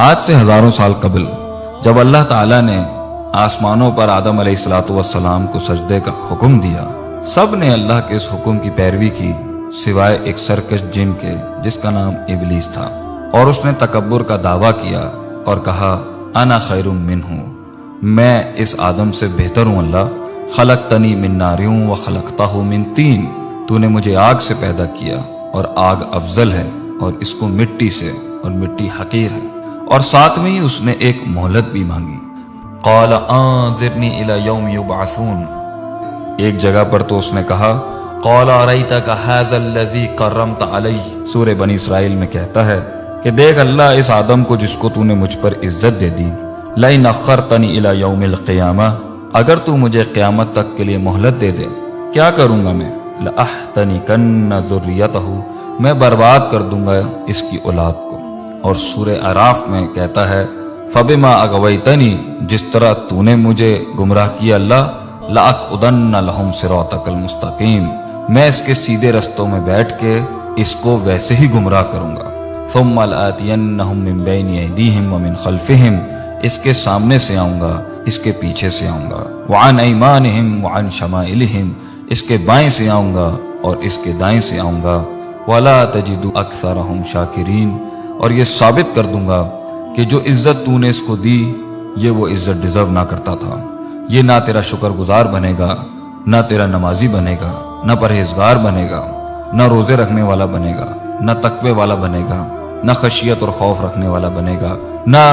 آج سے ہزاروں سال قبل جب اللہ تعالیٰ نے آسمانوں پر آدم علیہ الصلوۃ والسلام کو سجدے کا حکم دیا، سب نے اللہ کے اس حکم کی پیروی کی سوائے ایک سرکش جن کے جس کا نام ابلیس تھا، اور اس نے تکبر کا دعویٰ کیا اور کہا انا خیر منہ، میں اس آدم سے بہتر ہوں اللہ، خلقتنی من نار و خلقتہ من طین، تو نے مجھے آگ سے پیدا کیا اور آگ افضل ہے، اور اس کو مٹی سے، اور مٹی حقیر ہے، اور ساتھ میں ہی اس نے ایک مہلت بھی مانگی، قال انظرنی الی یوم یبعثون۔ ایک جگہ پر تو اس نے کہا قال اریتک ھذا الذی کرمت علی، سورہ بنی اسرائیل میں کہتا ہے کہ دیکھ اللہ اس آدم کو جس کو تو نے مجھ پر عزت دے دی، لئن اخرتنی الی یوم القیامہ، اگر تو مجھے قیامت تک کے لیے مہلت دے دے کیا کروں گا میں، لأحتنکن ذریتہ، میں برباد کر دوں گا اس کی اولاد کو۔ اور سورہ اعراف میں کہتا ہے فبما اغویتنی، جس طرح تو نے مجھے گمراہ کیا اللہ، لأقعدن لہم صراطک المستقیم، میں اس کے سیدھے رستوں میں بیٹھ کے اس کو ویسے ہی گمراہ کروں گا، ثم لآتینہم من بین ایدیہم ومن خلفہم، اس کے سامنے سے آؤں گا، اس کے پیچھے سے آؤں گا، وعن ایمانہم وعن شمائلہم، اس کے بائیں سے آؤں گا اور اس کے دائیں سے آؤں گا، ولا تجد اکثرہم شاکرین، اور یہ ثابت کر دوں گا کہ جو عزت تو نے اس کو دی یہ وہ عزت ڈیزرو نہ کرتا تھا، یہ نہ تیرا شکر گزار بنے گا، نہ تیرا نمازی بنے گا، نہ پرہیزگار بنے گا، نہ روزے رکھنے والا بنے گا، نہ تقوی والا بنے گا، نہ خشیت اور خوف رکھنے والا بنے گا، نہ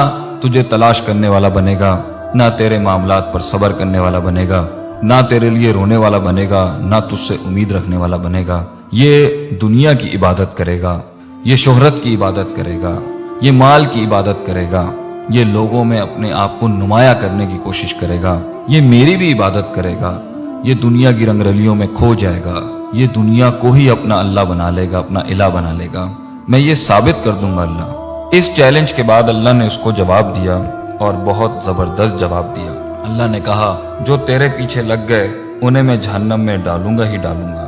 تجھے تلاش کرنے والا بنے گا، نہ تیرے معاملات پر صبر کرنے والا بنے گا، نہ تیرے لیے رونے والا بنے گا، نہ تجھ سے امید رکھنے والا بنے گا، یہ دنیا کی عبادت کرے گا، یہ شہرت کی عبادت کرے گا، یہ مال کی عبادت کرے گا، یہ لوگوں میں اپنے آپ کو نمایاں کرنے کی کوشش کرے گا، یہ میری بھی عبادت کرے گا، یہ دنیا کی رنگ رلیوں میں کھو جائے گا، یہ دنیا کو ہی اپنا اللہ بنا لے گا، اپنا الہ بنا لے گا، میں یہ ثابت کر دوں گا اللہ۔ اس چیلنج کے بعد اللہ نے اس کو جواب دیا، اور بہت زبردست جواب دیا۔ اللہ نے کہا جو تیرے پیچھے لگ گئے انہیں میں جہنم میں ڈالوں گا ہی ڈالوں گا،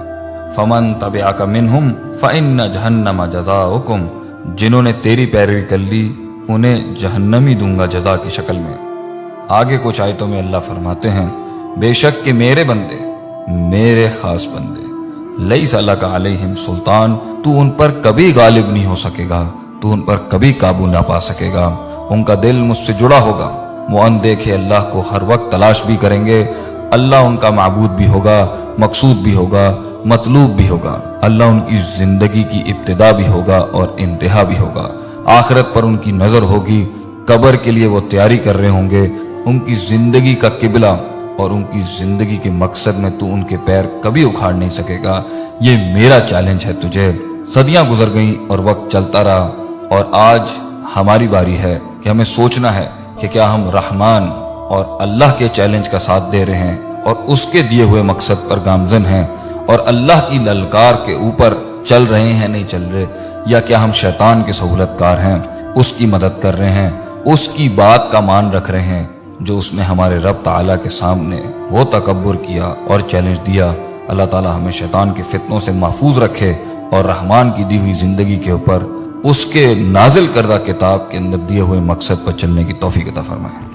فمن تبعک منہم فإن جہنم جزاؤکم، جنہوں نے تیری پیروی کر لی انہیں جہنم ہی دوں گا جزا کی شکل میں۔ آگے کچھ آیتوں میں اللہ فرماتے ہیں بے شک کہ میرے بندے، میرے خاص بندے، لیس لک علیہم سلطان، تو ان پر کبھی غالب نہیں ہو سکے گا، تو ان پر کبھی قابو نہ پا سکے گا، ان کا دل مجھ سے جڑا ہوگا، وہ اندیکھے اللہ کو ہر وقت تلاش بھی کریں گے، اللہ ان کا معبود بھی ہوگا، مقصود بھی ہوگا، مطلوب بھی ہوگا، اللہ ان کی زندگی کی ابتدا بھی ہوگا اور انتہا بھی ہوگا، آخرت پر ان کی نظر ہوگی، قبر کے لیے وہ تیاری کر رہے ہوں گے، ان کی زندگی کا قبلہ اور ان کی زندگی کے مقصد میں تو ان کے پیر کبھی اکھاڑ نہیں سکے گا۔ یہ میرا چیلنج ہے تجھے۔ صدیاں گزر گئیں اور وقت چلتا رہا، اور آج ہماری باری ہے کہ ہمیں سوچنا ہے کہ کیا ہم رحمان اور اللہ کے چیلنج کا ساتھ دے رہے ہیں اور اس کے دیے ہوئے مقصد پر گامزن ہیں، اور اللہ کی للکار کے اوپر چل رہے ہیں نہیں چل رہے، یا کیا ہم شیطان کے سہولت کار ہیں، اس کی مدد کر رہے ہیں، اس کی بات کا مان رکھ رہے ہیں جو اس نے ہمارے رب تعالیٰ کے سامنے وہ تکبر کیا اور چیلنج دیا۔ اللہ تعالیٰ ہمیں شیطان کے فتنوں سے محفوظ رکھے اور رحمان کی دی ہوئی زندگی کے اوپر اس کے نازل کردہ کتاب کے اندر دیے ہوئے مقصد پر چلنے کی توفیق عطا فرمائے۔